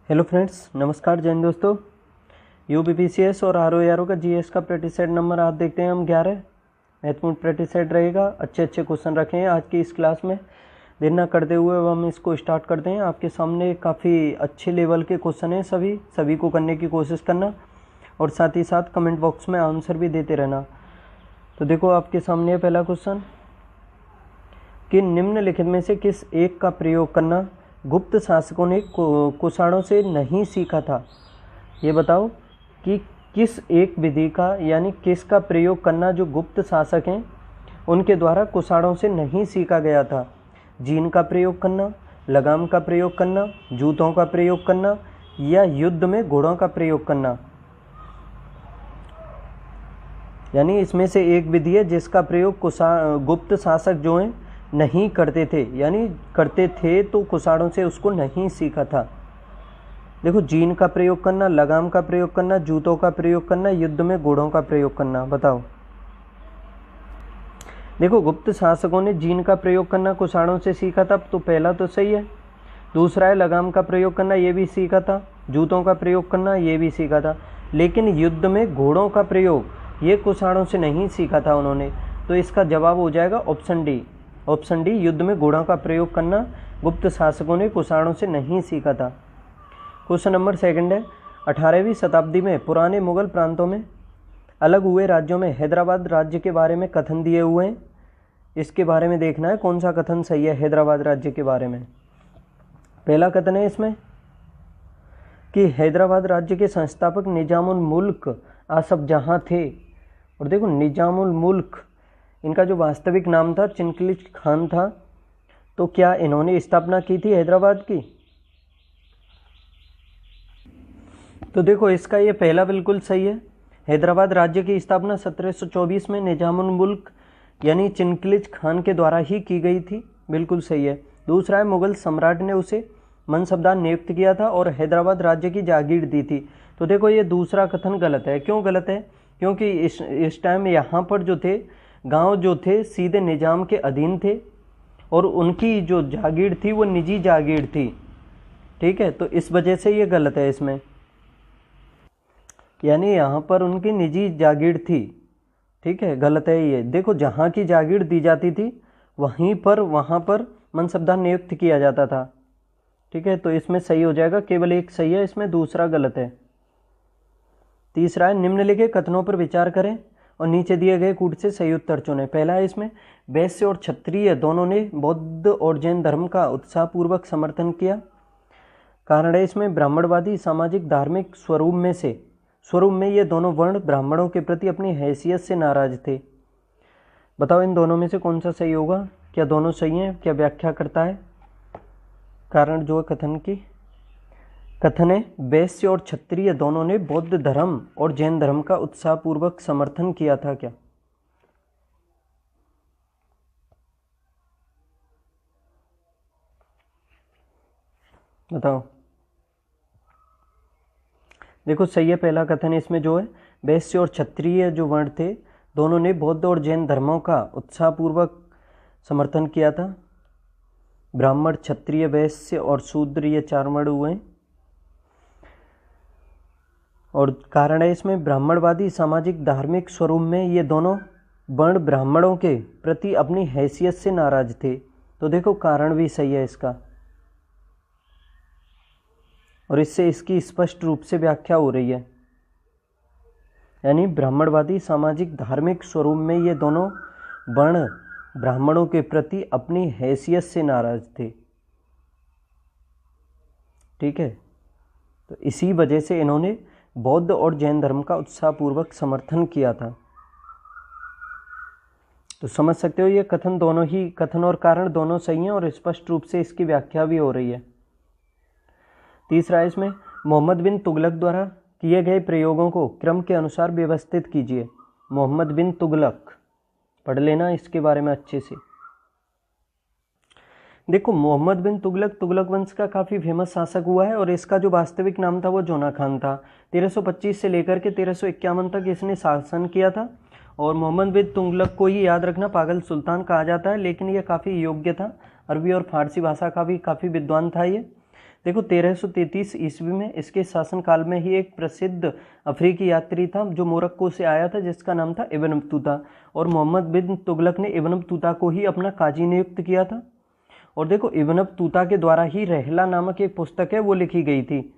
Hello friends, नमस्कार। जैन दोस्तों, UPPCS और आरओ का जीएस का प्रैक्टिस सेट नंबर आज देखते हैं हम 11 महत्वपूर्ण प्रैक्टिस सेट रहेगा। अच्छे क्वेश्चन रखे हैं आज की इस क्लास में। देर ना करते हुए हम इसको स्टार्ट करते हैं। आपके सामने काफ़ी अच्छे लेवल के क्वेश्चन हैं, सभी को करने की कोशिश करना और साथ ही साथ कमेंट बॉक्स में आंसर भी देते रहना। तो देखो आपके सामने पहला क्वेश्चन कि निम्नलिखित में से किस एक का प्रयोग करना गुप्त शासकों ने कुषाणों से नहीं सीखा था। ये बताओ कि किस एक विधि का यानी किसका प्रयोग करना जो गुप्त शासक हैं उनके द्वारा कुषाणों से नहीं सीखा गया था। जीन का प्रयोग करना, लगाम का प्रयोग करना, जूतों का प्रयोग करना या युद्ध में घोड़ों का प्रयोग करना। यानी इसमें से एक विधि है जिसका प्रयोग गुप्त शासक जो हैं नहीं करते थे, यानी करते थे तो कुषाणों से उसको नहीं सीखा था। देखो, जीन का प्रयोग करना, लगाम का प्रयोग करना, जूतों का प्रयोग करना, युद्ध में घोड़ों का प्रयोग करना। बताओ। देखो, गुप्त शासकों ने जीन का प्रयोग करना कुषाणों से सीखा था, तो पहला तो सही है। दूसरा है लगाम का प्रयोग करना, ये भी सीखा था। जूतों का प्रयोग करना, ये भी सीखा था। लेकिन युद्ध में घोड़ों का प्रयोग ये कुषाणों से नहीं सीखा था उन्होंने। तो इसका जवाब हो जाएगा ऑप्शन डी। ऑप्शन डी, युद्ध में घोड़ों का प्रयोग करना गुप्त शासकों ने कुषाणों से नहीं सीखा था। क्वेश्चन नंबर सेकंड है, 18वीं शताब्दी में पुराने मुगल प्रांतों में अलग हुए राज्यों में हैदराबाद राज्य के बारे में कथन दिए हुए हैं। इसके बारे में देखना है कौन सा कथन सही है हैदराबाद राज्य के बारे में। पहला कथन है इसमें कि हैदराबाद राज्य के संस्थापक निजामुल मुल्क आसफ जहां थे। और देखो, निजामुल मुल्क इनका जो वास्तविक नाम था चिनकिच खान था। तो क्या इन्होंने स्थापना की थी हैदराबाद की? तो देखो, इसका ये पहला बिल्कुल सही है। हैदराबाद राज्य की स्थापना 1724 में निजामुल मुल्क यानी चिनकिच खान के द्वारा ही की गई थी। बिल्कुल सही है। दूसरा है, मुगल सम्राट ने उसे मनसबदार नियुक्त किया था और हैदराबाद राज्य की जागीर दी थी। तो देखो, ये दूसरा कथन गलत है। क्यों गलत है? क्योंकि इस टाइम यहाँ पर जो थे गांव जो थे सीधे निजाम के अधीन थे और उनकी जो जागीर थी वो निजी जागीर थी। ठीक है, तो इस वजह से ये गलत है इसमें। यानी यहाँ पर उनकी निजी जागीर थी। ठीक है, गलत है ये। देखो, जहाँ की जागीर दी जाती थी वहाँ पर मनसबदार नियुक्त किया जाता था। ठीक है, तो इसमें सही हो जाएगा। केवल एक सही है इसमें, दूसरा गलत है। तीसरा है, निम्नलिखित कथनों पर विचार करें और नीचे दिए गए कूट से सही उत्तर चुनें। पहला है इसमें, वैश्य और क्षत्रिय दोनों ने बौद्ध और जैन धर्म का उत्साहपूर्वक समर्थन किया। कारण है इसमें, ब्राह्मणवादी सामाजिक धार्मिक स्वरूप में ये दोनों वर्ण ब्राह्मणों के प्रति अपनी हैसियत से नाराज थे। बताओ इन दोनों में से कौन सा सही होगा? क्या दोनों सही हैं? क्या व्याख्या करता है कारण जो कथन की? कथन है, वैश्य और क्षत्रिय दोनों ने बौद्ध धर्म और जैन धर्म का उत्साहपूर्वक समर्थन किया था। क्या? बताओ। देखो, सही है पहला कथन। इसमें जो है वैश्य और क्षत्रिय जो वर्ण थे दोनों ने बौद्ध और जैन धर्मों का उत्साहपूर्वक समर्थन किया था। ब्राह्मण, क्षत्रिय, वैश्य और शूद्र ये चार वर्ण हुए। और कारण है इसमें, ब्राह्मणवादी सामाजिक धार्मिक स्वरूप में ये दोनों वर्ण ब्राह्मणों के प्रति अपनी हैसियत से नाराज थे। तो देखो, कारण भी सही है इसका और इससे इसकी स्पष्ट रूप से व्याख्या हो रही है। यानी ब्राह्मणवादी सामाजिक धार्मिक स्वरूप में ये दोनों वर्ण ब्राह्मणों के प्रति अपनी हैसियत से नाराज थे। ठीक है, तो इसी वजह से इन्होंने बौद्ध और जैन धर्म का उत्साहपूर्वक समर्थन किया था। तो समझ सकते हो ये कथन दोनों ही, कथन और कारण दोनों सही हैं और स्पष्ट रूप से इसकी व्याख्या भी हो रही है। तीसरा है इसमें, मोहम्मद बिन तुगलक द्वारा किए गए प्रयोगों को क्रम के अनुसार व्यवस्थित कीजिए। मोहम्मद बिन तुगलक, पढ़ लेना इसके बारे में अच्छे से। देखो, मोहम्मद बिन तुगलक वंश का काफ़ी फेमस शासक हुआ है और इसका जो वास्तविक नाम था वो जोना खान था। 1325 से लेकर के 1351 तक इसने शासन किया था और मोहम्मद बिन तुगलक को ही याद रखना पागल सुल्तान कहा जाता है, लेकिन यह काफ़ी योग्य था। अरबी और फारसी भाषा का भी काफ़ी विद्वान था ये। देखो 1333 ईस्वी में इसके शासनकाल में ही एक प्रसिद्ध अफ्रीकी यात्री था जो मोरक्को से आया था, जिसका नाम था इब्न बतूता, और मोहम्मद बिन तुगलक ने इब्न बतूता को ही अपना काजी नियुक्त किया था। और देखो इब्न बतूता के द्वारा ही रहला नामक एक पुस्तक है वो लिखी गई थी।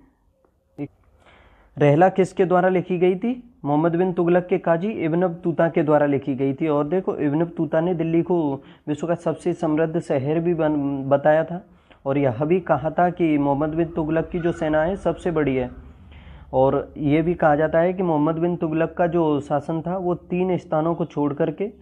रहला किसके द्वारा लिखी गई थी? मोहम्मद बिन तुगलक के काजी इब्न बतूता के द्वारा लिखी गई थी। और देखो इब्न बतूता ने दिल्ली को विश्व का सबसे समृद्ध शहर भी बताया था, और यह भी कहा था कि मोहम्मद बिन तुगलक की जो सेना है सबसे बड़ी है। और ये भी कहा जाता है कि मोहम्मद बिन तुगलक का जो शासन था वो 3 स्थानों को छोड़ करके,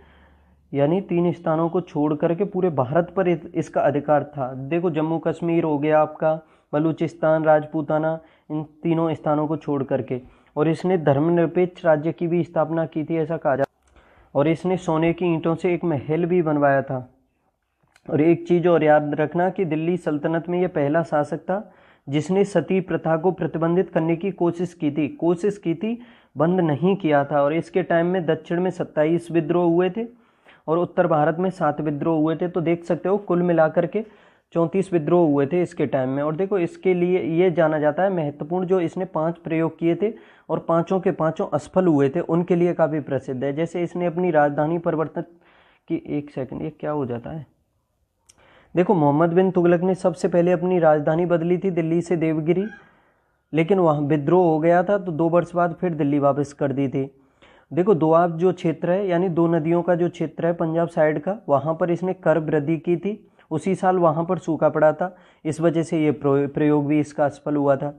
यानी 3 स्थानों को छोड़ करके पूरे भारत पर इसका अधिकार था। देखो जम्मू कश्मीर हो गया आपका, बलूचिस्तान, राजपूताना, इन तीनों स्थानों को छोड़ करके। और इसने धर्मनिरपेक्ष राज्य की भी स्थापना की थी, ऐसा कहा जाता। और इसने सोने की ईंटों से एक महल भी बनवाया था। और एक चीज़ और याद रखना कि दिल्ली सल्तनत में यह पहला शासक था जिसने सती प्रथा को प्रतिबंधित करने की कोशिश की थी, बंद नहीं किया था। और इसके टाइम में दक्षिण में 27 विद्रोह हुए थे और उत्तर भारत में 7 विद्रोह हुए थे। तो देख सकते हो कुल मिलाकर के 34 विद्रोह हुए थे इसके टाइम में। और देखो इसके लिए ये जाना जाता है महत्वपूर्ण, जो इसने 5 प्रयोग किए थे और पाँचों के पाँचों असफल हुए थे, उनके लिए काफ़ी प्रसिद्ध है। जैसे इसने अपनी राजधानी परिवर्तन की, एक सेकंड, ये क्या हो जाता है? देखो मोहम्मद बिन तुगलक ने सबसे पहले अपनी राजधानी बदली थी दिल्ली से देवगिरी, लेकिन वहाँ विद्रोह हो गया था तो 2 वर्ष बाद फिर दिल्ली वापस कर दी थी। देखो दोआब जो क्षेत्र है, यानी 2 नदियों का जो क्षेत्र है पंजाब साइड का, वहाँ पर इसने कर वृद्धि की थी। उसी साल वहाँ पर सूखा पड़ा था, इस वजह से ये प्रयोग भी इसका असफल हुआ था।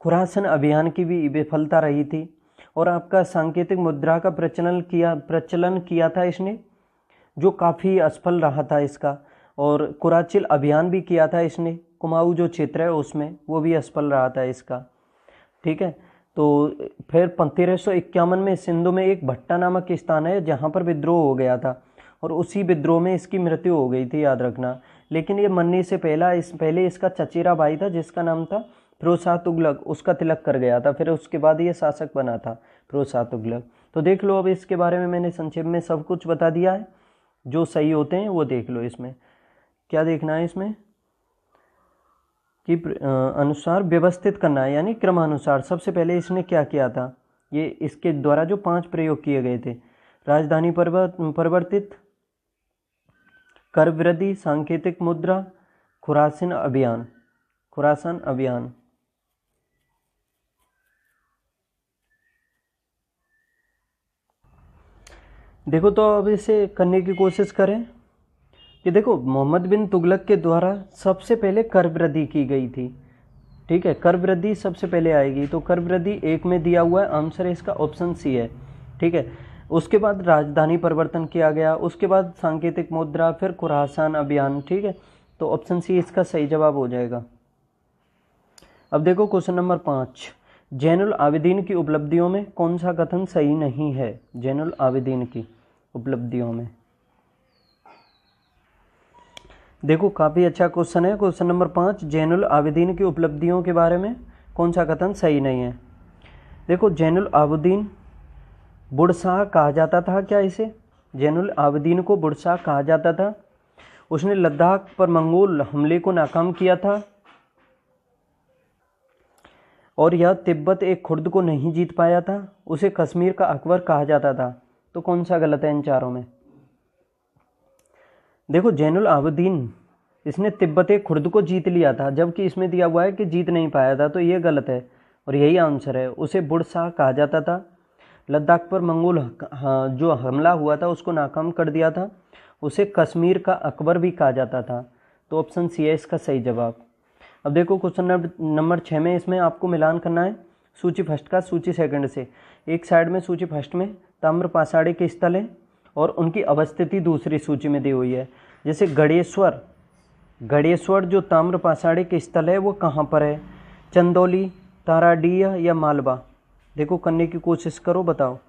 खुरासन अभियान की भी विफलता रही थी। और आपका सांकेतिक मुद्रा का प्रचलन किया था इसने, जो काफ़ी असफल रहा था इसका। और कुराचिल अभियान भी किया था इसने, कुमाऊं जो क्षेत्र है उसमें, वो भी असफल रहा था इसका। ठीक है, तो फिर 1351 में सिंधु में एक भट्टा नामक स्थान है जहाँ पर विद्रोह हो गया था, और उसी विद्रोह में इसकी मृत्यु हो गई थी, याद रखना। लेकिन ये मरने से पहले इसका चचेरा भाई था जिसका नाम था फिरोज शाह तुगलक, उसका तिलक कर गया था। फिर उसके बाद ये शासक बना था फिरोज शाह तुगलक। तो देख लो अब इसके बारे में मैंने संक्षेप में सब कुछ बता दिया है, जो सही होते हैं वो देख लो। इसमें क्या देखना है? इसमें कि अनुसार व्यवस्थित करना है, यानी क्रमानुसार। सबसे पहले इसने क्या किया था? ये इसके द्वारा जो 5 प्रयोग किए गए थे, राजधानी परिवर्तित, कर वृद्धि, सांकेतिक मुद्रा, खुरासन अभियान। देखो तो अब इसे करने की कोशिश करें कि देखो मोहम्मद बिन तुगलक के द्वारा सबसे पहले कर वृद्धि की गई थी। ठीक है, कर वृद्धि सबसे पहले आएगी, तो कर वृद्धि 1 में दिया हुआ है, आंसर इसका ऑप्शन सी है। ठीक है, उसके बाद राजधानी परिवर्तन किया गया, उसके बाद सांकेतिक मुद्रा, फिर खुरासान अभियान। ठीक है, तो ऑप्शन सी इसका सही जवाब हो जाएगा। अब देखो क्वेश्चन नंबर 5, जैनुल आबिदीन की उपलब्धियों में कौन सा कथन सही नहीं है? जैनुल आबिदीन की उपलब्धियों में, देखो काफ़ी अच्छा क्वेश्चन है। क्वेश्चन नंबर 5, जैनुल आबिदीन की उपलब्धियों के बारे में कौन सा कथन सही नहीं है? देखो जैनुल आबिदीन बुढ़शाह कहा जाता था क्या इसे? जैनुल आबिदीन को बुढ़शाह कहा जाता था। उसने लद्दाख पर मंगोल हमले को नाकाम किया था, और यह तिब्बत एक खुर्द को नहीं जीत पाया था। उसे कश्मीर का अकबर कहा जाता था। तो कौन सा गलत है इन चारों में? देखो जैनुल आबिदीन इसने तिब्बत एक खुर्द को जीत लिया था, जबकि इसमें दिया हुआ है कि जीत नहीं पाया था, तो ये गलत है और यही आंसर है। उसे बुढ़शाह कहा जाता था। लद्दाख पर मंगोल जो हमला हुआ था उसको नाकाम कर दिया था। उसे कश्मीर का अकबर भी कहा जाता था। तो ऑप्शन सी है इसका सही जवाब। अब देखो क्वेश्चन नंबर 6 में इसमें आपको मिलान करना है सूची फर्स्ट का सूची सेकंड से। एक साइड में सूची फर्स्ट में ताम्र पाषाणी के स्थल हैं और उनकी अवस्थिति दूसरी सूची में दी हुई है। जैसे गणेश्वर जो ताम्र पाषाणी के स्थल है वो कहाँ पर है? चंदौली, ताराडीह या मालवा? देखो करने की कोशिश करो, बताओ।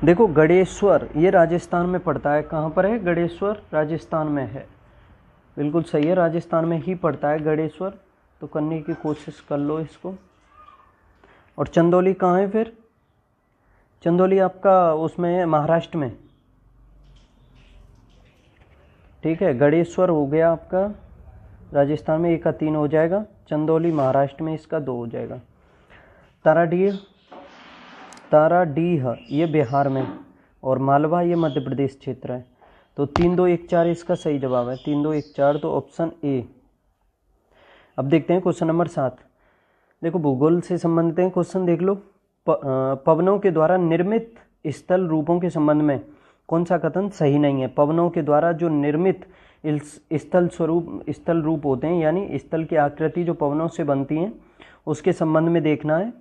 देखो गणेश्वर ये राजस्थान में पड़ता है। कहाँ पर है गणेश्वर? राजस्थान में है। बिल्कुल सही है, राजस्थान में ही पड़ता है गणेश्वर। तो करने की कोशिश कर लो इसको। और चंदौली कहाँ है फिर? चंदौली आपका उसमें है, महाराष्ट्र में। ठीक है, गणेश्वर हो गया आपका राजस्थान में, 1 का 3 हो जाएगा। चंदौली महाराष्ट्र में, इसका 2 हो जाएगा। ताराडीह ये बिहार में, और मालवा ये मध्य प्रदेश क्षेत्र है। तो 3, 2, 1, 4 इसका सही जवाब है। 3, 2, 1, 4 तो ऑप्शन ए। अब देखते हैं क्वेश्चन नंबर 7। देखो भूगोल से संबंधित है क्वेश्चन, देख लो। पवनों के द्वारा निर्मित स्थल रूपों के संबंध में कौन सा कथन सही नहीं है। पवनों के द्वारा जो निर्मित स्थल रूप होते हैं, यानी स्थल की आकृति जो पवनों से बनती हैं, उसके संबंध में देखना है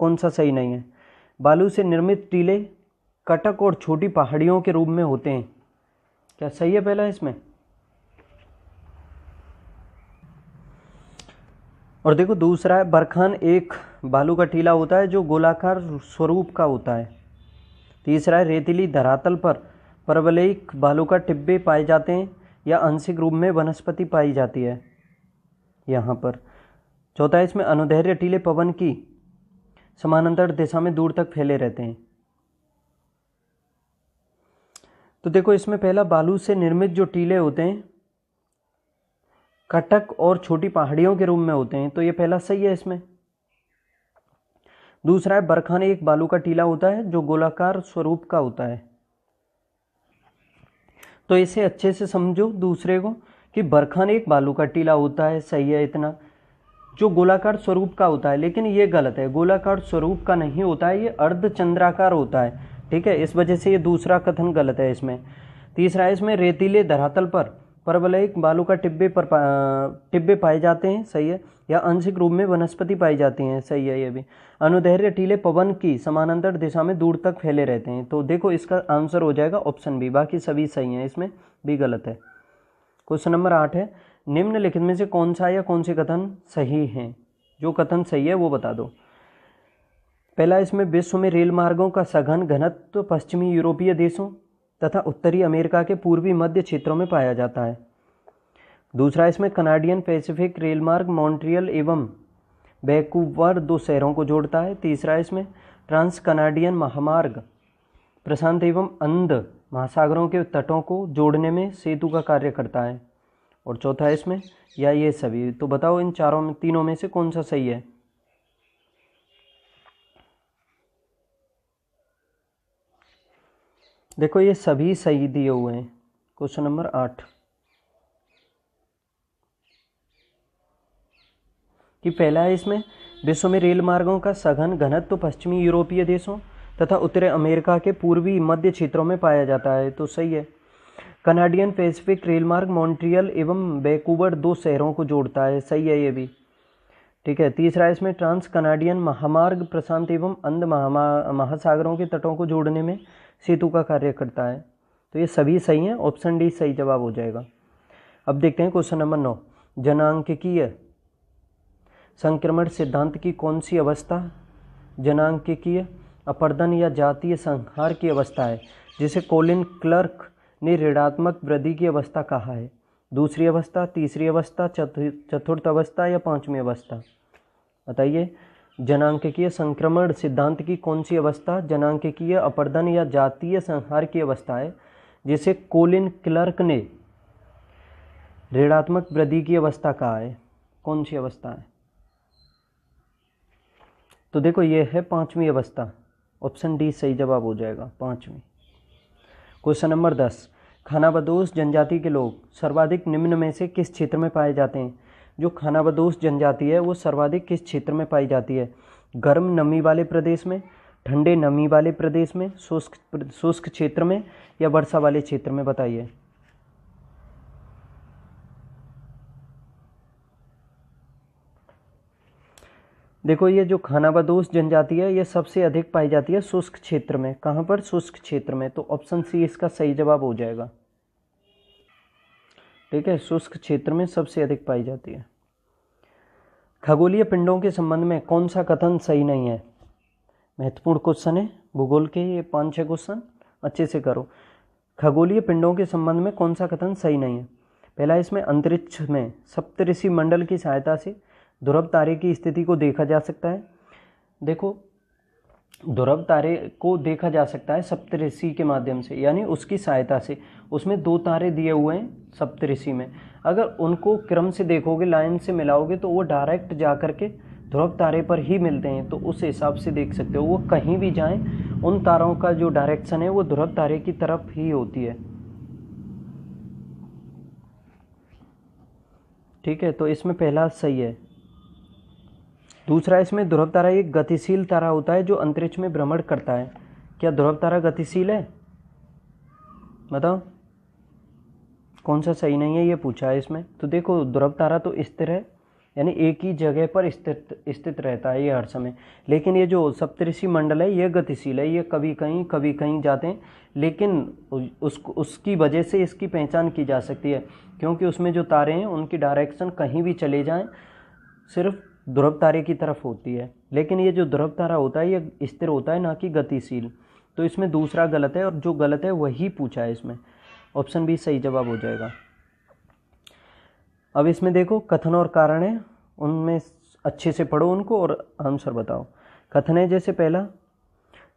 कौन सा सही नहीं है। बालू से निर्मित टीले कटक और छोटी पहाड़ियों के रूप में होते हैं, क्या सही है पहला इसमें। और देखो दूसरा है, बरखान एक बालू का टीला होता है जो गोलाकार स्वरूप का होता है। तीसरा है, रेतीली धरातल पर परवलयिक बालू का टिब्बे पाए जाते हैं या आंशिक रूप में वनस्पति पाई जाती है यहाँ पर। चौथा है, इसमें अनुदैर्घ्य टीले पवन की समानांतर दिशा में दूर तक फैले रहते हैं। तो देखो इसमें पहला, बालू से निर्मित जो टीले होते हैं कटक और छोटी पहाड़ियों के रूप में होते हैं, तो ये पहला सही है इसमें। दूसरा है, बरखान एक बालू का टीला होता है जो गोलाकार स्वरूप का होता है। तो इसे अच्छे से समझो दूसरे को कि बरखान एक बालू का टीला होता है, सही है इतना, जो गोलाकार स्वरूप का होता है। लेकिन ये गलत है, गोलाकार स्वरूप का नहीं होता है, ये अर्धचंद्राकार होता है। ठीक है, इस वजह से ये दूसरा कथन गलत है इसमें। तीसरा है, इसमें रेतीले धरातल पर परवलयिक बालू का टिब्बे पाए जाते हैं, सही है, या आंशिक रूप में वनस्पति पाई जाती हैं, सही है ये भी। अनुदैर्घ्य टीले पवन की समानांतर दिशा में दूर तक फैले रहते हैं, तो देखो इसका आंसर हो जाएगा ऑप्शन बी। बाकी सभी सही हैं, इसमें बी गलत है। क्वेश्चन नंबर 8 है, निम्नलिखित में से कौन सा या कौन से कथन सही हैं। जो कथन सही है वो बता दो। पहला, इसमें विश्व में रेल मार्गों का सघन घनत्व पश्चिमी यूरोपीय देशों तथा उत्तरी अमेरिका के पूर्वी मध्य क्षेत्रों में पाया जाता है। दूसरा, इसमें कनाडियन पैसिफिक रेल मार्ग मॉन्ट्रियल एवं वैंकूवर 2 शहरों को जोड़ता है। तीसरा, इसमें ट्रांस कनाडियन महामार्ग प्रशांत एवं अंध महासागरों के तटों को जोड़ने में सेतु का कार्य करता है। और चौथा, इसमें या ये सभी। तो बताओ इन तीनों में से कौन सा सही है। देखो ये सभी सही दिए हुए हैं। क्वेश्चन नंबर 8 कि पहला है, इसमें विश्व में रेल मार्गों का सघन घनत्व तो पश्चिमी यूरोपीय देशों तथा उत्तरी अमेरिका के पूर्वी मध्य क्षेत्रों में पाया जाता है, तो सही है। कनाडियन पैसिफिक रेल मार्ग मॉन्ट्रियल एवं वैंकूवर 2 शहरों को जोड़ता है, सही है ये भी। ठीक है। तीसरा, इसमें ट्रांस कनाडियन महामार्ग प्रशांत एवं अंध महासागरों के तटों को जोड़ने में सेतु का कार्य करता है, तो ये सभी सही हैं। ऑप्शन डी सही जवाब हो जाएगा। अब देखते हैं क्वेश्चन नंबर 9, जनांकीय संक्रमण सिद्धांत की कौन सी अवस्था जनांकीय अपर्दन या जातीय संहार की अवस्था है जिसे कोलिन क्लर्क ने ऋणात्मक वृद्धि की अवस्था कहा है। दूसरी अवस्था, तीसरी अवस्था, चतुर्थ अवस्था या पांचवी अवस्था, बताइए। जनांकीय संक्रमण सिद्धांत की कौन सी अवस्था जनांकीय अपर्दन या जातीय संहार की अवस्था है जिसे कोलिन क्लर्क ने ऋणात्मक वृद्धि की अवस्था कहा है, कौन सी अवस्था है। तो देखो ये है पांचवी अवस्था, ऑप्शन डी सही जवाब हो जाएगा, पांचवी। क्वेश्चन नंबर 10, खानाबदोश जनजाति के लोग सर्वाधिक निम्न में से किस क्षेत्र में पाए जाते हैं। जो खानाबदोश जनजाति है वो सर्वाधिक किस क्षेत्र में पाई जाती है, गर्म नमी वाले प्रदेश में, ठंडे नमी वाले प्रदेश में, शुष्क क्षेत्र में या वर्षा वाले क्षेत्र में, बताइए। देखो ये जो खानाबदोश जनजाति है ये सबसे अधिक पाई जाती है शुष्क क्षेत्र में। कहाँ पर? शुष्क क्षेत्र में, तो ऑप्शन सी इसका सही जवाब हो जाएगा। ठीक है, शुष्क क्षेत्र में सबसे अधिक पाई जाती है। खगोलीय पिंडों के संबंध में कौन सा कथन सही नहीं है। महत्वपूर्ण क्वेश्चन है भूगोल के, ये 5-6 क्वेश्चन अच्छे से करो। खगोलीय पिंडों के संबंध में कौन सा कथन सही नहीं है। पहला, इसमें अंतरिक्ष में सप्तऋषि मंडल की सहायता से ध्रुव तारे की स्थिति को देखा जा सकता है। देखो ध्रुव तारे को देखा जा सकता है सप्तऋषि के माध्यम से, यानी उसकी सहायता से। उसमें 2 तारे दिए हुए हैं सप्तऋषि में, अगर उनको क्रम से देखोगे, लाइन से मिलाओगे, तो वो डायरेक्ट जा कर के ध्रुव तारे पर ही मिलते हैं। तो उस हिसाब से देख सकते हो, वो कहीं भी जाएं, उन तारों का जो डायरेक्शन है वो ध्रुव तारे की तरफ ही होती है। ठीक है, तो इसमें पहला सही है। दूसरा, इसमें ध्रुव तारा एक गतिशील तारा होता है जो अंतरिक्ष में भ्रमण करता है। क्या ध्रुव तारा गतिशील है? बताओ कौन सा सही नहीं है, ये पूछा है इसमें। तो देखो, ध्रुव तारा तो स्थिर है, यानी एक ही जगह पर स्थित रहता है ये हर समय। लेकिन ये जो सप्तऋषि मंडल है ये गतिशील है, ये कभी कहीं जाते हैं, लेकिन उसकी वजह से इसकी पहचान की जा सकती है, क्योंकि उसमें जो तारे हैं उनकी डायरेक्शन कहीं भी चले जाएं, सिर्फ ध्रुव तारे की तरफ होती है। लेकिन ये जो ध्रुव तारा होता है ये स्थिर होता है, ना कि गतिशील। तो इसमें दूसरा गलत है, और जो गलत है वही पूछा है इसमें। ऑप्शन बी सही जवाब हो जाएगा। अब इसमें देखो, कथन और कारण है, उनमें अच्छे से पढ़ो उनको और आंसर बताओ। कथन है जैसे पहला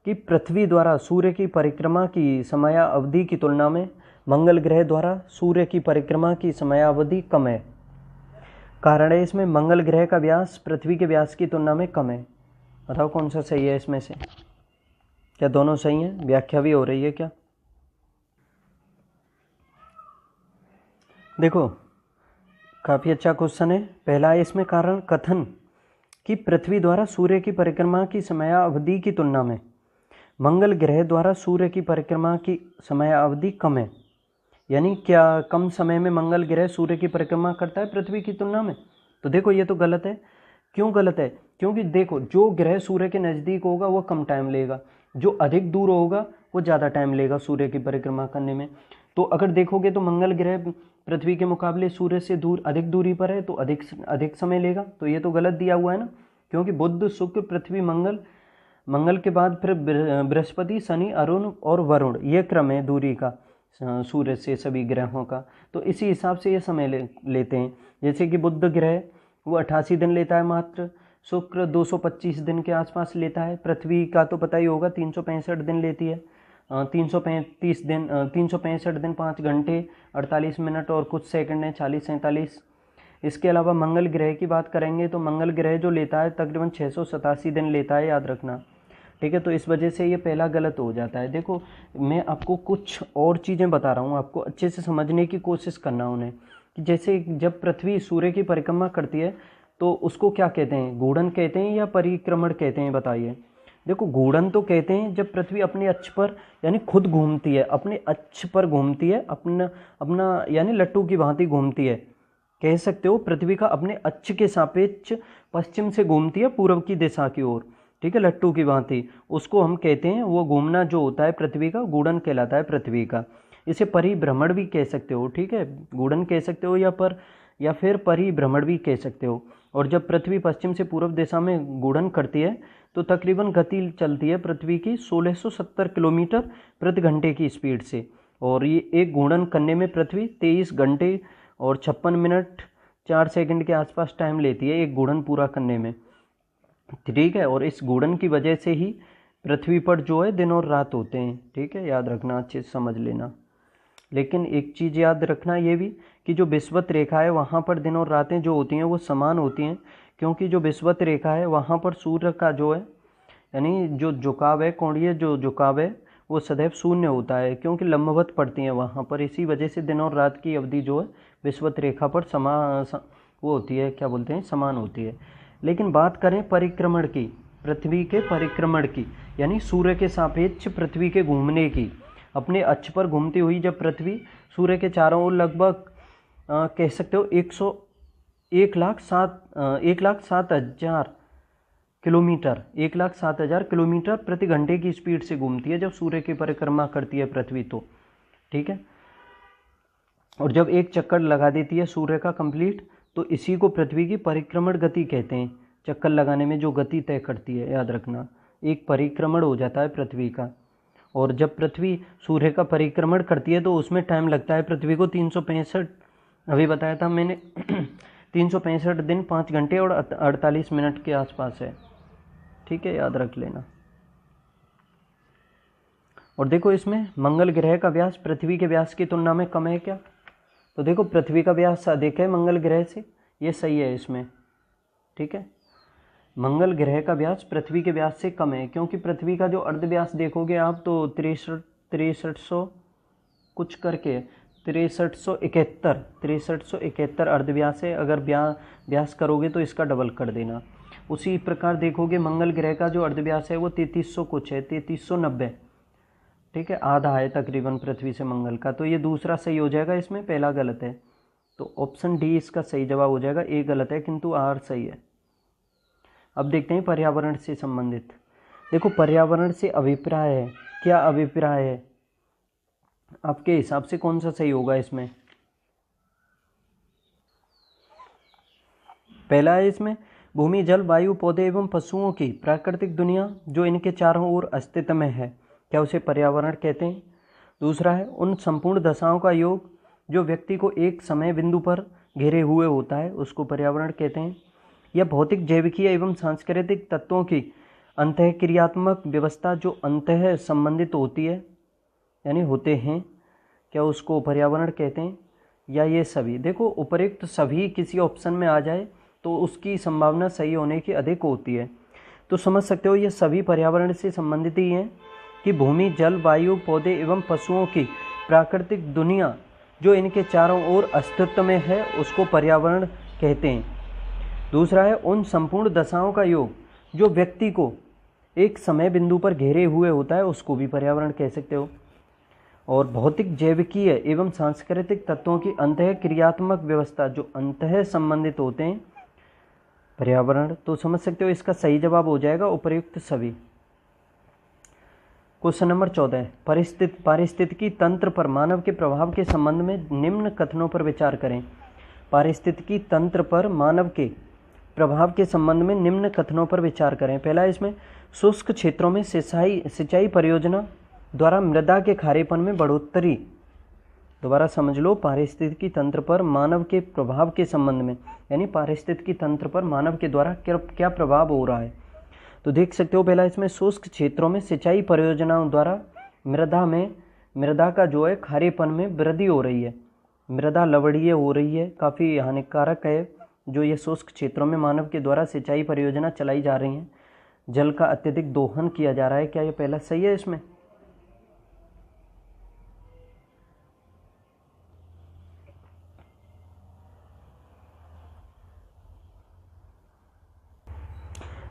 कि पृथ्वी द्वारा सूर्य की परिक्रमा की समयावधि की तुलना में मंगल ग्रह द्वारा सूर्य की परिक्रमा की समयावधि कम है। कारण है इसमें मंगल ग्रह का व्यास पृथ्वी के व्यास की तुलना में कम है। बताओ कौन सा सही है इसमें से? क्या दोनों सही हैं? व्याख्या भी हो रही है क्या? देखो, काफ़ी अच्छा क्वेश्चन है। पहला है इसमें कारण, कथन कि पृथ्वी द्वारा सूर्य की परिक्रमा की समयावधि की तुलना में मंगल ग्रह द्वारा सूर्य की परिक्रमा की समयावधि कम है। यानी क्या कम समय में मंगल ग्रह सूर्य की परिक्रमा करता है पृथ्वी की तुलना में? तो देखो, ये तो गलत है। क्यों गलत है? क्योंकि देखो, जो ग्रह सूर्य के नज़दीक होगा वो कम टाइम लेगा, जो अधिक दूर होगा वो ज़्यादा टाइम लेगा सूर्य की परिक्रमा करने में। तो अगर देखोगे तो मंगल ग्रह पृथ्वी के मुकाबले सूर्य से अधिक दूरी पर है, तो अधिक समय लेगा। तो ये तो गलत दिया हुआ है ना, क्योंकि बुध, शुक्र, पृथ्वी, मंगल के बाद फिर बृहस्पति, शनि, अरुण और वरुण, ये क्रम है दूरी का सूर्य से सभी ग्रहों का। तो इसी हिसाब से ये समय लेते हैं। जैसे कि बुध ग्रह वो 88 दिन लेता है मात्र, शुक्र 225 दिन के आसपास लेता है, पृथ्वी का तो पता ही होगा 365 दिन लेती है, 365 दिन 5 घंटे 48 मिनट और कुछ सेकंड है, 40-47। इसके अलावा मंगल ग्रह की बात करेंगे तो मंगल ग्रह जो लेता है तकरीबन 687 दिन लेता है, याद रखना। ठीक है, तो इस वजह से ये पहला गलत हो जाता है। देखो, मैं आपको कुछ और चीज़ें बता रहा हूँ, आपको अच्छे से समझने की कोशिश करना उन्हें। कि जैसे जब पृथ्वी सूर्य की परिक्रमा करती है तो उसको क्या कहते हैं? घूर्णन कहते हैं या परिक्रमण कहते हैं? बताइए। देखो, घूर्णन तो कहते हैं जब पृथ्वी अपने अक्ष पर, यानी खुद घूमती है, अपने अक्ष पर घूमती है, अपना यानी लट्टू की भांति घूमती है, कह सकते हो। पृथ्वी का अपने अक्ष के सापेक्ष पश्चिम से घूमती है पूर्व की दिशा की ओर, ठीक है, लट्टू की भांति। उसको हम कहते हैं, वो घूमना जो होता है पृथ्वी का, घूर्णन कहलाता है पृथ्वी का। इसे परिभ्रमण भी कह सकते हो, ठीक है, घूर्णन कह सकते हो या फिर परिभ्रमण भी कह सकते हो। और जब पृथ्वी पश्चिम से पूर्व दिशा में घूर्णन करती है तो तकरीबन गति चलती है पृथ्वी की 1670 किलोमीटर प्रति घंटे की स्पीड से। और ये एक घूर्णन करने में पृथ्वी 23 घंटे और 56 मिनट 4 सेकंड के आसपास टाइम लेती है एक घूर्णन पूरा करने में, ठीक है। और इस घूर्णन की वजह से ही पृथ्वी पर जो है दिन और रात होते हैं, ठीक है, याद रखना, अच्छे से समझ लेना। लेकिन एक चीज़ याद रखना ये भी कि जो विषुवत रेखा है वहाँ पर दिन और रातें जो होती हैं वो समान होती हैं, क्योंकि जो विषुवत रेखा है वहाँ पर सूर्य का जो है, यानी जो झुकाव है, कोणीय जो झुकाव है वो सदैव शून्य होता है, क्योंकि लंबवत पड़ती हैं वहाँ पर। इसी वजह से दिन और रात की अवधि जो है विषुवत रेखा पर वो होती है, क्या बोलते हैं, समान होती है। लेकिन बात करें परिक्रमण की, पृथ्वी के परिक्रमण की, यानी सूर्य के सापेक्ष पृथ्वी के घूमने की, अपने अक्ष पर घूमती हुई जब पृथ्वी सूर्य के चारों ओर लगभग कह सकते हो 1,07,000 किलोमीटर 1,07,000 किलोमीटर प्रति घंटे की स्पीड से घूमती है जब सूर्य की परिक्रमा करती है पृथ्वी, तो ठीक है। और जब एक चक्कर लगा देती है सूर्य का कंप्लीट, तो इसी को पृथ्वी की परिक्रमण गति कहते हैं। चक्कर लगाने में जो गति तय करती है, याद रखना, एक परिक्रमण हो जाता है पृथ्वी का। और जब पृथ्वी सूर्य का परिक्रमण करती है तो उसमें टाइम लगता है पृथ्वी को 365, अभी बताया था मैंने 365 दिन 5 घंटे और 48 मिनट के आसपास है, ठीक है, याद रख लेना। और देखो इसमें मंगल ग्रह का व्यास पृथ्वी के व्यास की तुलना में कम है क्या? तो देखो पृथ्वी का व्यास अधिक है मंगल ग्रह से, ये सही है इसमें। ठीक है, मंगल ग्रह का व्यास पृथ्वी के व्यास से कम है, क्योंकि पृथ्वी का जो अर्ध व्यास देखोगे आप तो 6300 कुछ करके 6371 अर्ध व्यास है। अगर व्यास करोगे तो इसका डबल कर देना। उसी प्रकार देखोगे मंगल ग्रह का जो अर्ध व्यास है वो 3300 कुछ है, 3390। ठीक है, आधा है तकरीबन पृथ्वी से मंगल का। तो ये दूसरा सही हो जाएगा, इसमें पहला गलत है। तो ऑप्शन डी इसका सही जवाब हो जाएगा। ए गलत है किंतु आर सही है। अब देखते हैं पर्यावरण से संबंधित। देखो पर्यावरण से अभिप्राय है, क्या अभिप्राय है आपके हिसाब से कौन सा सही होगा इसमें? पहला है इसमें भूमि, जल, वायु, पौधे एवं पशुओं की प्राकृतिक दुनिया जो इनके चारों ओर अस्तित्व में है, क्या उसे पर्यावरण कहते हैं? दूसरा है उन संपूर्ण दशाओं का योग जो व्यक्ति को एक समय बिंदु पर घेरे हुए होता है, उसको पर्यावरण कहते हैं। यह भौतिक, जैविकीय एवं सांस्कृतिक तत्वों की अंतःक्रियात्मक व्यवस्था जो अंतः संबंधित होती है यानी होते हैं, क्या उसको पर्यावरण कहते हैं? या ये सभी? देखो उपयुक्त सभी किसी ऑप्शन में आ जाए तो उसकी संभावना सही होने की अधिक होती है। तो समझ सकते हो ये सभी पर्यावरण से संबंधित ही हैं कि भूमि, जल, वायु, पौधे एवं पशुओं की प्राकृतिक दुनिया जो इनके चारों ओर अस्तित्व में है उसको पर्यावरण कहते हैं। दूसरा है उन संपूर्ण दशाओं का योग जो व्यक्ति को एक समय बिंदु पर घेरे हुए होता है, उसको भी पर्यावरण कह सकते हो। और भौतिक, जैविकीय एवं सांस्कृतिक तत्वों की अंतःक्रियात्मक व्यवस्था जो अंतः संबंधित होते हैं, पर्यावरण। तो समझ सकते हो इसका सही जवाब हो जाएगा उपयुक्त सभी। क्वेश्चन नंबर 14, पारिस्थितिकी तंत्र पर मानव के प्रभाव के संबंध में निम्न कथनों पर विचार करें। पारिस्थितिकी तंत्र पर मानव के प्रभाव के संबंध में निम्न कथनों पर विचार करें। पहला इसमें शुष्क क्षेत्रों में सिंचाई परियोजना द्वारा मृदा के खारेपन में बढ़ोतरी। दोबारा समझ लो, पारिस्थितिकी तंत्र पर मानव के प्रभाव के संबंध में, यानी पारिस्थितिकी तंत्र पर मानव के द्वारा क्या प्रभाव हो रहा है। तो देख सकते हो पहला इसमें शुष्क क्षेत्रों में सिंचाई परियोजनाओं द्वारा मृदा का जो है खारेपन में वृद्धि हो रही है, मृदा लवणीय हो रही है, काफ़ी हानिकारक है जो ये शुष्क क्षेत्रों में मानव के द्वारा सिंचाई परियोजना चलाई जा रही हैं। जल का अत्यधिक दोहन किया जा रहा है, क्या ये पहला सही है इसमें?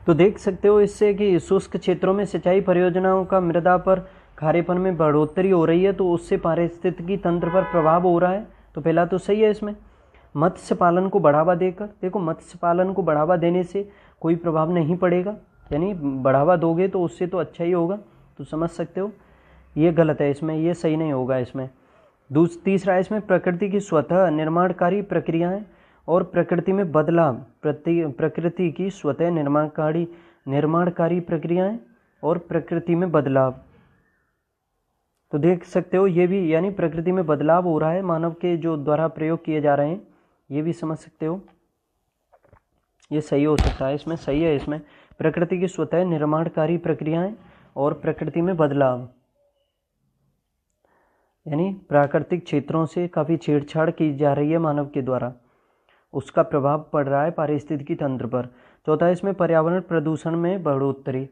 तो देख सकते हो इससे कि शुष्क क्षेत्रों में सिंचाई परियोजनाओं का मृदा पर खारेपन में बढ़ोतरी हो रही है, तो उससे पारिस्थितिकी तंत्र पर प्रभाव हो रहा है। तो पहला तो सही है इसमें। मत्स्य पालन को बढ़ावा देकर, देखो मत्स्य पालन को बढ़ावा देने से कोई प्रभाव नहीं पड़ेगा, यानी बढ़ावा दोगे तो उससे तो अच्छा ही होगा। तो समझ सकते हो ये गलत है इसमें, ये सही नहीं होगा इसमें। तीसरा इसमें प्रकृति की स्वतः निर्माणकारी प्रक्रियाएं और प्रकृति में बदलाव, प्रकृति की स्वतः निर्माणकारी प्रक्रियाएं और प्रकृति में बदलाव। तो देख सकते हो ये भी, यानी प्रकृति में बदलाव हो रहा है मानव के जो द्वारा प्रयोग किए जा रहे हैं, ये भी समझ सकते हो। ये सही हो सकता है इसमें, सही है इसमें। प्रकृति की स्वतः निर्माणकारी प्रक्रियाएं और प्रकृति में बदलाव, यानी प्राकृतिक क्षेत्रों से काफ़ी छेड़छाड़ की जा रही है मानव के द्वारा, उसका प्रभाव पड़ रहा है पारिस्थितिकी तंत्र पर। चौथा इसमें पर्यावरण प्रदूषण में बढ़ोतरी।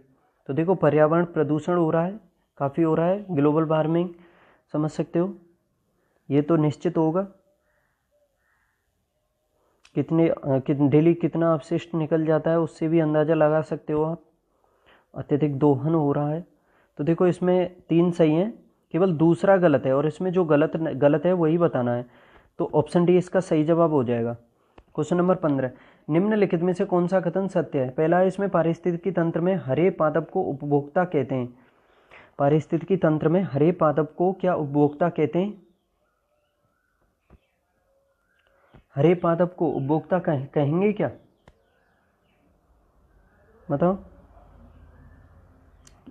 तो देखो पर्यावरण प्रदूषण हो रहा है, काफ़ी हो रहा है, ग्लोबल वार्मिंग, समझ सकते हो ये तो निश्चित होगा। डेली कितना अपशिष्ट निकल जाता है उससे भी अंदाज़ा लगा सकते हो आप। अत्यधिक दोहन हो रहा है। तो देखो इसमें 3 सही हैं, केवल दूसरा गलत है, और इसमें जो गलत है वही बताना है। तो ऑप्शन डी इसका सही जवाब हो जाएगा। क्वेश्चन नंबर 15, निम्नलिखित में से कौन सा कथन सत्य है? पहला है इसमें पारिस्थितिकी तंत्र में हरे पादप को उपभोक्ता कहते हैं। पारिस्थितिकी तंत्र में हरे पादप को क्या उपभोक्ता कहते हैं? हरे पादप को उपभोक्ता कहेंगे क्या? बताओ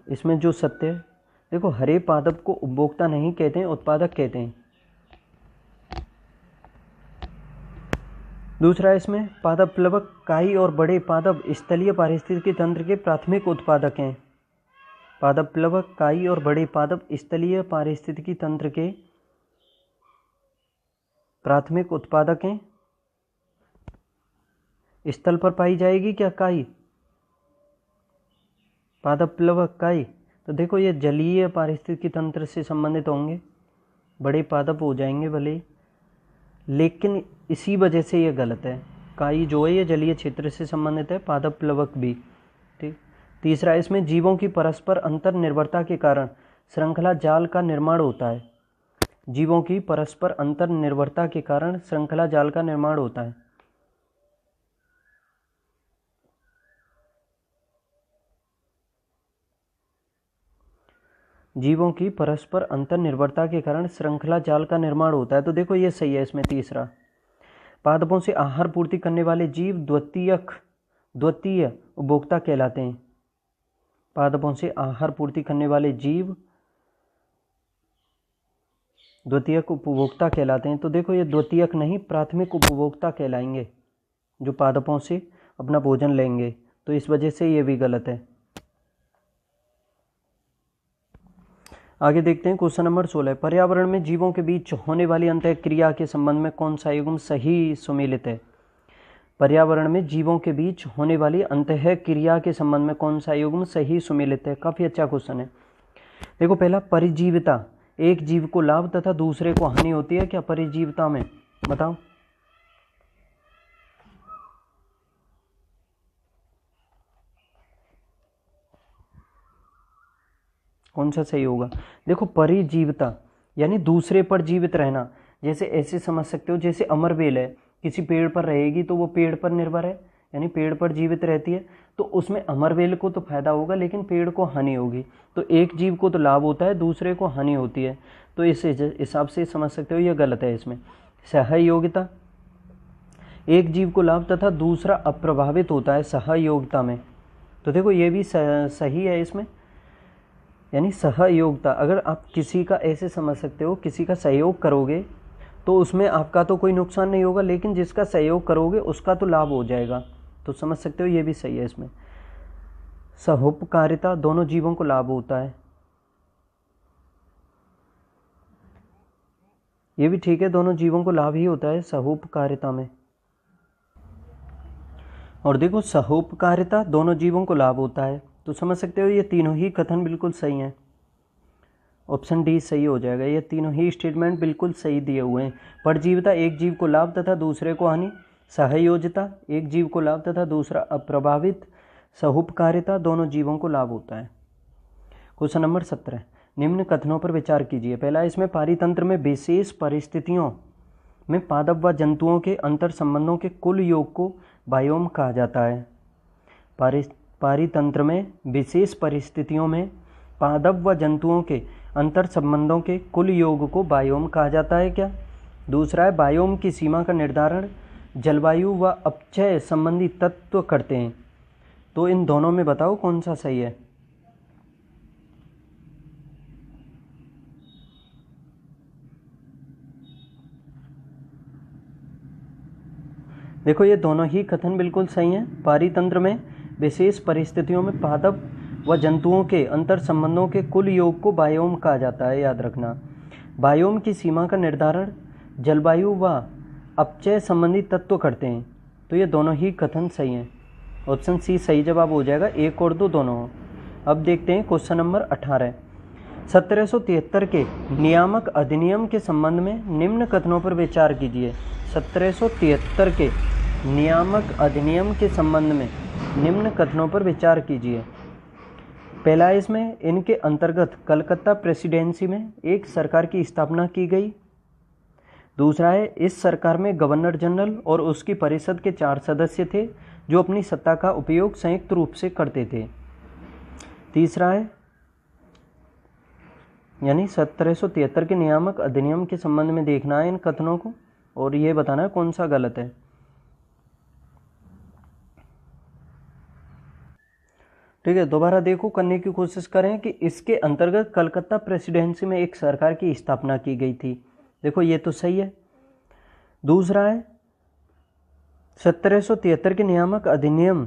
इसमें जो सत्य है। देखो हरे पादप को उपभोक्ता नहीं कहते हैं, उत्पादक कहते हैं। दूसरा इसमें पादप प्लवक, काई और बड़े पादप स्थलीय पारिस्थितिकी तंत्र के प्राथमिक उत्पादक हैं। पादप प्लवक, काई और बड़े पादप स्थलीय पारिस्थितिकी तंत्र के प्राथमिक उत्पादक हैं। स्थल पर पाई जाएगी क्या काई? पादप प्लवक, काई। तो देखो ये जलीय पारिस्थितिकी तंत्र से संबंधित होंगे, बड़े पादप हो जाएंगे भले, लेकिन इसी वजह से ये गलत है। काई जो है ये जलीय क्षेत्र से संबंधित है, पादप प्लवक भी। ठीक। तीसरा, इसमें जीवों की परस्पर अंतर निर्भरता के कारण श्रृंखला जाल का निर्माण होता है। जीवों की परस्पर अंतर निर्भरता के कारण श्रृंखला जाल का निर्माण होता है। जीवों की परस्पर अंतर निर्भरता के कारण श्रृंखला जाल का निर्माण होता है। तो देखो ये सही है इसमें तीसरा। पादपों से आहार पूर्ति करने वाले जीव द्वितीय उपभोक्ता कहलाते हैं। पादपों से आहार पूर्ति करने वाले जीव द्वितीयक उपभोक्ता कहलाते हैं। तो देखो ये द्वितीयक नहीं, प्राथमिक उपभोक्ता कहलाएंगे जो पादपों से अपना भोजन लेंगे। तो इस वजह से ये भी गलत है। आगे देखते हैं क्वेश्चन नंबर 16। पर्यावरण में जीवों के बीच होने वाली अंतःक्रिया के संबंध में कौन सा युग्म सही सुमेलित है? पर्यावरण में जीवों के बीच होने वाली अंतःक्रिया के संबंध में कौन सा युग्म सही सुमेलित है? काफी अच्छा क्वेश्चन है। देखो पहला, परिजीविता, एक जीव को लाभ तथा दूसरे को हानि होती है क्या परिजीविता में? बताओ। कौन सा सही होगा? देखो परिजीविता यानी दूसरे पर जीवित रहना। जैसे ऐसे समझ सकते हो, जैसे अमरबेल है, किसी पेड़ पर रहेगी तो वो पेड़ पर निर्भर है, यानी पेड़ पर जीवित रहती है, तो उसमें अमरबेल को तो फायदा होगा लेकिन पेड़ को हानि होगी। तो एक जीव को तो लाभ होता है, दूसरे को हानि होती है। तो इस हिसाब से समझ सकते हो ये गलत है। इसमें सहयोगिता, एक जीव को लाभ तथा दूसरा अप्रभावित होता है सहयोगिता में। तो देखो ये भी सही है इसमें, यानी सहयोगिता। अगर आप किसी का ऐसे समझ सकते हो, किसी का सहयोग करोगे तो उसमें आपका तो कोई नुकसान नहीं होगा, लेकिन जिसका सहयोग करोगे उसका तो लाभ हो जाएगा। तो समझ सकते हो ये भी सही है इसमें। सहोपकारिता, दोनों जीवों को लाभ होता है, ये भी ठीक है, दोनों जीवों को लाभ ही होता है सहोपकारिता में। और देखो सहोपकारिता, दोनों जीवों को लाभ होता है। तो समझ सकते हो ये तीनों ही कथन बिल्कुल सही हैं। ऑप्शन डी सही हो जाएगा। ये तीनों ही स्टेटमेंट बिल्कुल सही दिए हुए हैं। परजीविता, एक जीव को लाभ तथा दूसरे को हानि। सहयोजिता, एक जीव को लाभ तथा दूसरा अप्रभावित। सहोपकारिता, दोनों जीवों को लाभ होता है। Question number 17। निम्न कथनों पर विचार कीजिए। पहला, इसमें पारितंत्र में विशेष परिस्थितियों में पादप व जंतुओं के अंतर संबंधों के कुल योग को बायोम कहा जाता है। पारितंत्र में विशेष परिस्थितियों में पादप व जंतुओं के अंतर संबंधों के कुल योग को बायोम कहा जाता है क्या? दूसरा है, बायोम की सीमा का निर्धारण जलवायु व अपक्षय संबंधी तत्व करते हैं। तो इन दोनों में बताओ कौन सा सही है? देखो ये दोनों ही कथन बिल्कुल सही हैं। पारितंत्र में विशेष परिस्थितियों में पादप व जंतुओं के अंतर संबंधों के कुल योग को बायोम कहा जाता है, याद रखना। बायोम की सीमा का निर्धारण जलवायु व अपक्षय संबंधी तत्व करते हैं। तो ये दोनों ही कथन सही हैं। ऑप्शन सी सही जवाब हो जाएगा, एक और दो दोनों हो। अब देखते हैं क्वेश्चन नंबर 18। 1773 के नियामक अधिनियम के संबंध में निम्न कथनों पर विचार कीजिए। 1773 के नियामक अधिनियम के संबंध में निम्न कथनों पर विचार कीजिए। पहला, इसमें इनके अंतर्गत कलकत्ता प्रेसिडेंसी में एक सरकार की स्थापना की गई। दूसरा है, इस सरकार में गवर्नर जनरल और उसकी परिषद के 4 सदस्य थे जो अपनी सत्ता का उपयोग संयुक्त रूप से करते थे। तीसरा है, यानी 1773 के नियामक अधिनियम के संबंध में देखना है इन कथनों को और ये बताना है कौन सा गलत है। ठीक है, दोबारा देखो, करने की कोशिश करें कि इसके अंतर्गत कलकत्ता प्रेसिडेंसी में एक सरकार की स्थापना की गई थी। देखो ये तो सही है। दूसरा है, 1773 के नियामक अधिनियम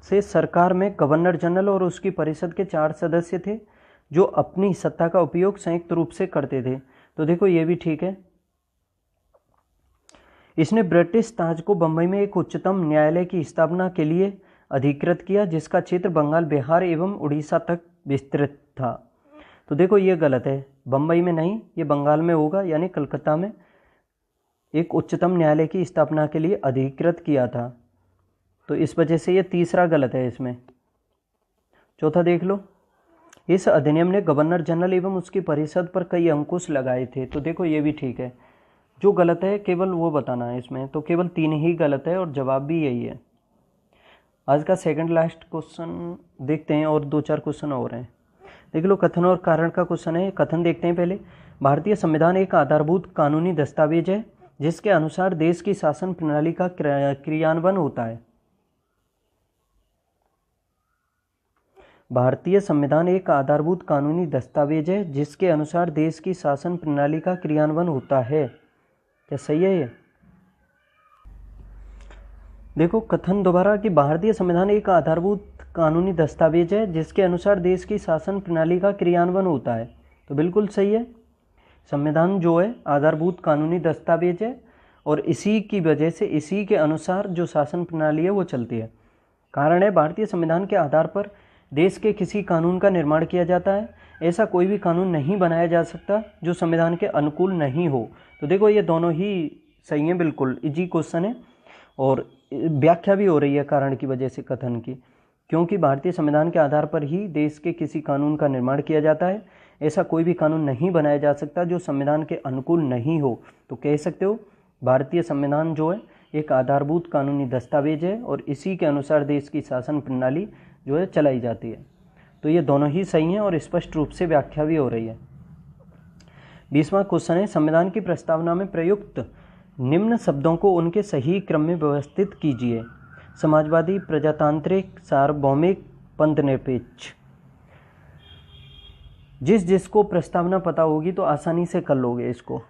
से सरकार में गवर्नर जनरल और उसकी परिषद के 4 सदस्य थे जो अपनी सत्ता का उपयोग संयुक्त रूप से करते थे। तो देखो ये भी ठीक है। इसने ब्रिटिश ताज को बंबई में एक उच्चतम न्यायालय की स्थापना के लिए अधिकृत किया जिसका क्षेत्र बंगाल, बिहार एवं उड़ीसा तक विस्तृत था। तो देखो ये गलत है, बंबई में नहीं, ये बंगाल में होगा, यानी कलकत्ता में एक उच्चतम न्यायालय की स्थापना के लिए अधिकृत किया था। तो इस वजह से ये तीसरा गलत है इसमें। चौथा देख लो, इस अधिनियम ने गवर्नर जनरल एवं उसकी परिषद पर कई अंकुश लगाए थे। तो देखो ये भी ठीक है। जो गलत है केवल वो बताना है इसमें, तो केवल 3 ही गलत है और जवाब भी यही है। आज का सेकंड लास्ट क्वेश्चन देखते हैं और 2-4 क्वेश्चन और हैं। देख लो, कथन और कारण का क्वेश्चन है। कथन देखते हैं पहले। भारतीय संविधान एक आधारभूत कानूनी दस्तावेज है जिसके अनुसार देश की शासन प्रणाली का क्रियान्वयन होता है। भारतीय संविधान एक आधारभूत कानूनी दस्तावेज है जिसके अनुसार देश की शासन प्रणाली का क्रियान्वयन होता है। क्या सही है ये? देखो कथन दोबारा कि भारतीय संविधान एक आधारभूत कानूनी दस्तावेज है जिसके अनुसार देश की शासन प्रणाली का क्रियान्वयन होता है। तो बिल्कुल सही है। संविधान जो है आधारभूत कानूनी दस्तावेज है और इसी की वजह से, इसी के अनुसार जो शासन प्रणाली है वो चलती है। कारण है, भारतीय संविधान के आधार पर देश के किसी कानून का निर्माण किया जाता है। ऐसा कोई भी कानून नहीं बनाया जा सकता जो संविधान के अनुकूल नहीं हो। तो देखो ये दोनों ही सही हैं, बिल्कुल इजी क्वेश्चन है और व्याख्या भी हो रही है कारण की वजह से कथन की, क्योंकि भारतीय संविधान के आधार पर ही देश के किसी कानून का निर्माण किया जाता है। ऐसा कोई भी कानून नहीं बनाया जा सकता जो संविधान के अनुकूल नहीं हो। तो कह सकते हो भारतीय संविधान जो है एक आधारभूत कानूनी दस्तावेज है और इसी के अनुसार देश की शासन प्रणाली जो है चलाई जाती है। तो ये दोनों ही सही हैं और स्पष्ट रूप से व्याख्या भी हो रही है। 20वां क्वेश्चन है, संविधान की प्रस्तावना में प्रयुक्त निम्न शब्दों को उनके सही क्रम में व्यवस्थित कीजिए। समाजवादी, प्रजातांत्रिक, सार्वभौमिक, पंथनिरपेक्ष। जिसको प्रस्तावना पता होगी तो आसानी से कर लोगे इसको।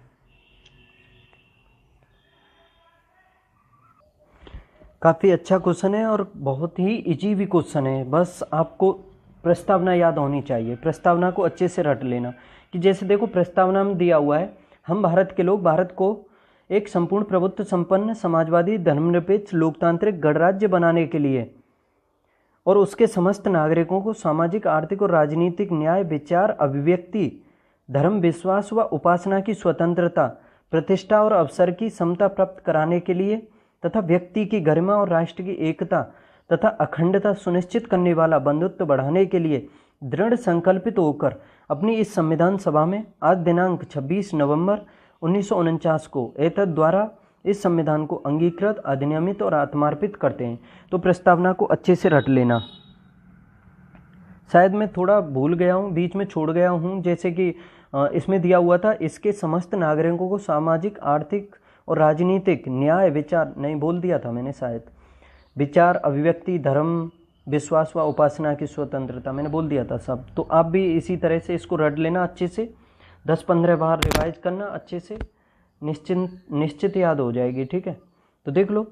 काफ़ी अच्छा क्वेश्चन है और बहुत ही इजी भी क्वेश्चन है। बस आपको प्रस्तावना याद होनी चाहिए। प्रस्तावना को अच्छे से रट लेना कि जैसे देखो प्रस्तावना में दिया हुआ है, हम भारत के लोग भारत को एक संपूर्ण प्रभुत्व संपन्न समाजवादी धर्मनिरपेक्ष लोकतांत्रिक गणराज्य बनाने के लिए और उसके समस्त नागरिकों को सामाजिक, आर्थिक और राजनीतिक न्याय, विचार, अभिव्यक्ति, धर्म, विश्वास व उपासना की स्वतंत्रता, प्रतिष्ठा और अवसर की समता प्राप्त कराने के लिए तथा व्यक्ति की गरिमा और राष्ट्र की एकता तथा अखंडता सुनिश्चित करने वाला बंधुत्व बढ़ाने के लिए दृढ़ संकल्पित होकर अपनी इस संविधान सभा में आज दिनांक 26 नवंबर 1949 को एतद द्वारा इस संविधान को अंगीकृत, अधिनियमित और आत्मार्पित करते हैं। तो प्रस्तावना को अच्छे से रट लेना। शायद मैं थोड़ा भूल गया हूँ, बीच में छोड़ गया हूँ, जैसे कि इसमें दिया हुआ था इसके समस्त नागरिकों को सामाजिक, आर्थिक और राजनीतिक न्याय, विचार नहीं बोल दिया था मैंने शायद, विचार, अभिव्यक्ति, धर्म, विश्वास व उपासना की स्वतंत्रता मैंने बोल दिया था सब। तो आप भी इसी तरह से इसको रट लेना अच्छे से, 10-15 बार रिवाइज करना अच्छे से, निश्चित याद हो जाएगी। ठीक है, तो देख लो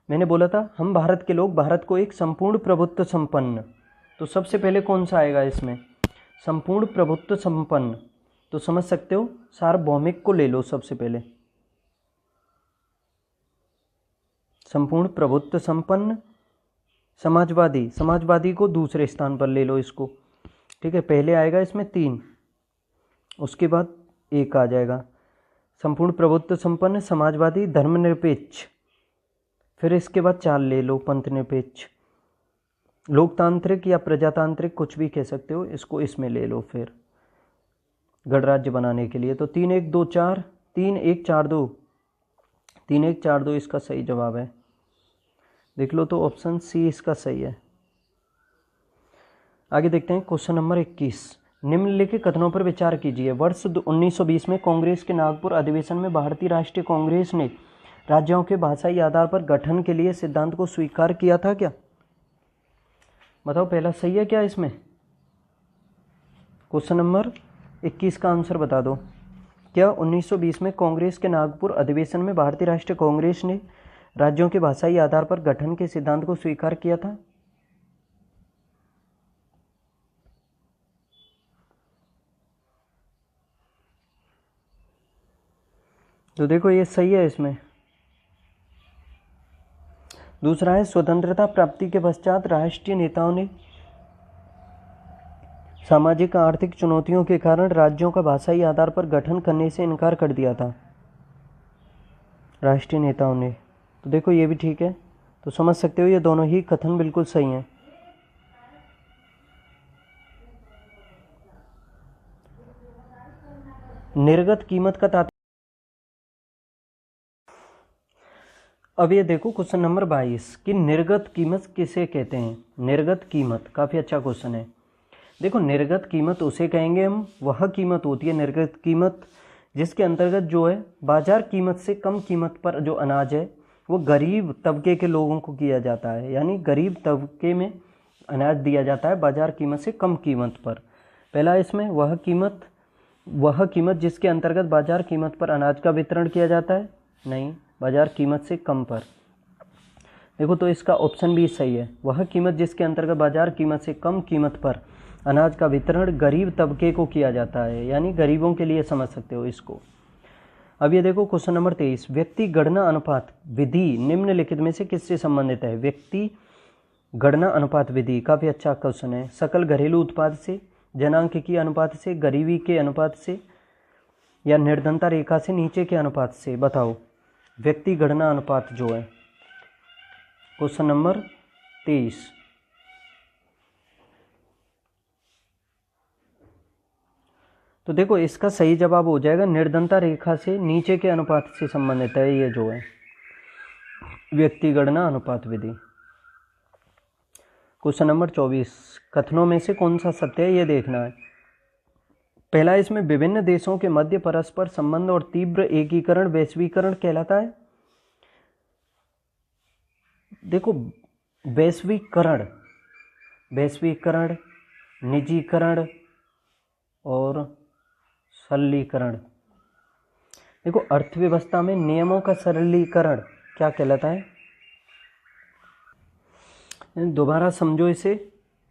मैंने बोला था हम भारत के लोग भारत को एक संपूर्ण प्रभुत्व संपन्न, तो सबसे पहले कौन सा आएगा इसमें? संपूर्ण प्रभुत्व संपन्न। तो समझ सकते हो सार्वभौमिक को ले लो सबसे पहले, संपूर्ण प्रभुत्व संपन्न। समाजवादी, समाजवादी को दूसरे स्थान पर ले लो इसको। ठीक है, पहले आएगा इसमें 3, उसके बाद 1 आ जाएगा। संपूर्ण प्रभुत्व संपन्न, समाजवादी, धर्मनिरपेक्ष, फिर इसके बाद 4 ले लो, पंथनिरपेक्ष, लोकतांत्रिक या प्रजातांत्रिक कुछ भी कह सकते हो, इसको इसमें ले लो फिर गणराज्य बनाने के लिए। तो 3-1-2-4, 3-1-4-2, 3-1-4-2 इसका सही जवाब है। देख लो तो ऑप्शन सी इसका सही है। आगे देखते हैं क्वेश्चन नंबर 21। निम्नलिखित कथनों पर विचार कीजिए। वर्ष 1920 में कांग्रेस के नागपुर अधिवेशन में भारतीय राष्ट्रीय कांग्रेस ने राज्यों के भाषाई आधार पर गठन के लिए सिद्धांत को स्वीकार किया था क्या? बताओ पहला सही है क्या इसमें? क्वेश्चन नंबर 21 का आंसर बता दो। क्या 1920 में कांग्रेस के नागपुर अधिवेशन में भारतीय राष्ट्रीय कांग्रेस ने राज्यों के भाषाई आधार पर गठन के सिद्धांत को स्वीकार किया था? तो देखो ये सही है इसमें। दूसरा है स्वतंत्रता प्राप्ति के पश्चात राष्ट्रीय नेताओं ने सामाजिक आर्थिक चुनौतियों के कारण राज्यों का भाषाई आधार पर गठन करने से इनकार कर दिया था। राष्ट्रीय नेताओं ने, तो देखो ये भी ठीक है। तो समझ सकते हो ये दोनों ही कथन बिल्कुल सही हैं। निर्गत कीमत का तात्पर्य, अब ये देखो क्वेश्चन नंबर 22 कि निर्गत कीमत किसे कहते हैं। निर्गत कीमत काफ़ी अच्छा क्वेश्चन है। देखो निर्गत कीमत उसे कहेंगे हम, वह कीमत होती है निर्गत कीमत जिसके अंतर्गत जो है बाजार कीमत से कम कीमत पर जो अनाज है वो गरीब तबके के लोगों को किया जाता है, यानी गरीब तबके में अनाज दिया जाता है बाजार कीमत से कम कीमत पर। पहला इसमें वह कीमत जिसके अंतर्गत बाजार कीमत पर अनाज का वितरण किया जाता है, नहीं, बाजार कीमत से कम पर। देखो तो इसका ऑप्शन भी सही है, वह कीमत जिसके अंतर्गत बाजार कीमत से कम कीमत पर अनाज का वितरण गरीब तबके को किया जाता है, यानी गरीबों के लिए समझ सकते हो इसको। अब ये देखो क्वेश्चन नंबर 23, व्यक्ति गणना अनुपात विधि निम्नलिखित में से किससे संबंधित है। व्यक्ति गणना अनुपात विधि काफ़ी अच्छा क्वेश्चन है। सकल घरेलू उत्पाद से, जनांक अनुपात से, गरीबी के अनुपात से, या निर्धनता रेखा से नीचे के अनुपात से। बताओ व्यक्ति गणना अनुपात जो है क्वेश्चन नंबर 23। तो देखो इसका सही जवाब हो जाएगा निर्धनता रेखा से नीचे के अनुपात से संबंधित है ये जो है व्यक्ति गणना अनुपात विधि। क्वेश्चन नंबर 24, कथनों में से कौन सा सत्य है ये देखना है। पहला इसमें विभिन्न देशों के मध्य परस्पर संबंध और तीव्र एकीकरण वैश्वीकरण कहलाता है। देखो वैश्वीकरण, निजीकरण और सरलीकरण। देखो अर्थव्यवस्था में नियमों का सरलीकरण क्या कहलाता है। दोबारा समझो इसे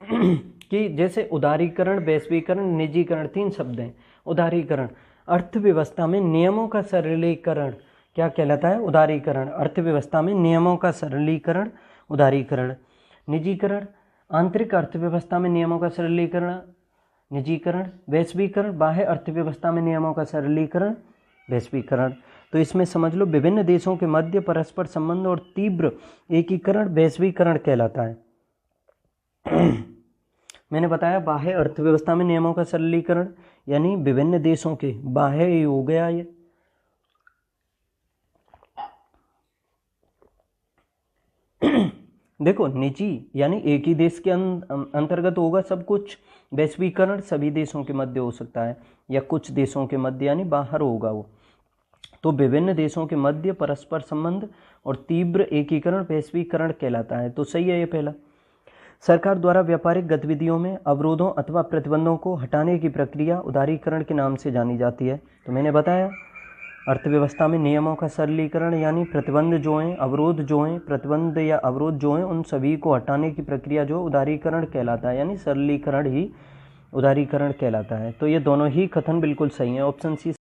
कि जैसे उदारीकरण, वैश्वीकरण, निजीकरण 3 शब्द हैं। उदारीकरण, अर्थव्यवस्था में नियमों का सरलीकरण क्या कहलाता है, उदारीकरण। अर्थव्यवस्था में नियमों का सरलीकरण, उदारीकरण। निजीकरण, आंतरिक अर्थव्यवस्था में नियमों का सरलीकरण, निजीकरण। वैश्वीकरण, बाह्य अर्थव्यवस्था में नियमों का सरलीकरण, वैश्वीकरण। तो इसमें समझ लो विभिन्न देशों के मध्य परस्पर संबंध और तीव्र एकीकरण वैश्वीकरण कहलाता है। मैंने बताया बाह्य अर्थव्यवस्था में नियमों का सरलीकरण यानी विभिन्न देशों के, बाह्य ही हो गया ये। देखो निजी यानी एक ही देश के अंतर्गत होगा सब कुछ। वैश्वीकरण सभी देशों के मध्य हो सकता है या कुछ देशों के मध्य यानी बाहर होगा वो। तो विभिन्न देशों के मध्य परस्पर संबंध और तीव्र एकीकरण वैश्वीकरण कहलाता है। तो सही है ये पहला। सरकार द्वारा व्यापारिक गतिविधियों में अवरोधों अथवा प्रतिबंधों को हटाने की प्रक्रिया उदारीकरण के नाम से जानी जाती है। तो मैंने बताया अर्थव्यवस्था में नियमों का सरलीकरण यानी प्रतिबंध जो हैं, अवरोध जो हैं, प्रतिबंध या अवरोध जो हैं, उन सभी को हटाने की प्रक्रिया जो उदारीकरण कहलाता है, यानी सरलीकरण ही उदारीकरण कहलाता है। तो ये दोनों ही कथन बिल्कुल सही है। Option C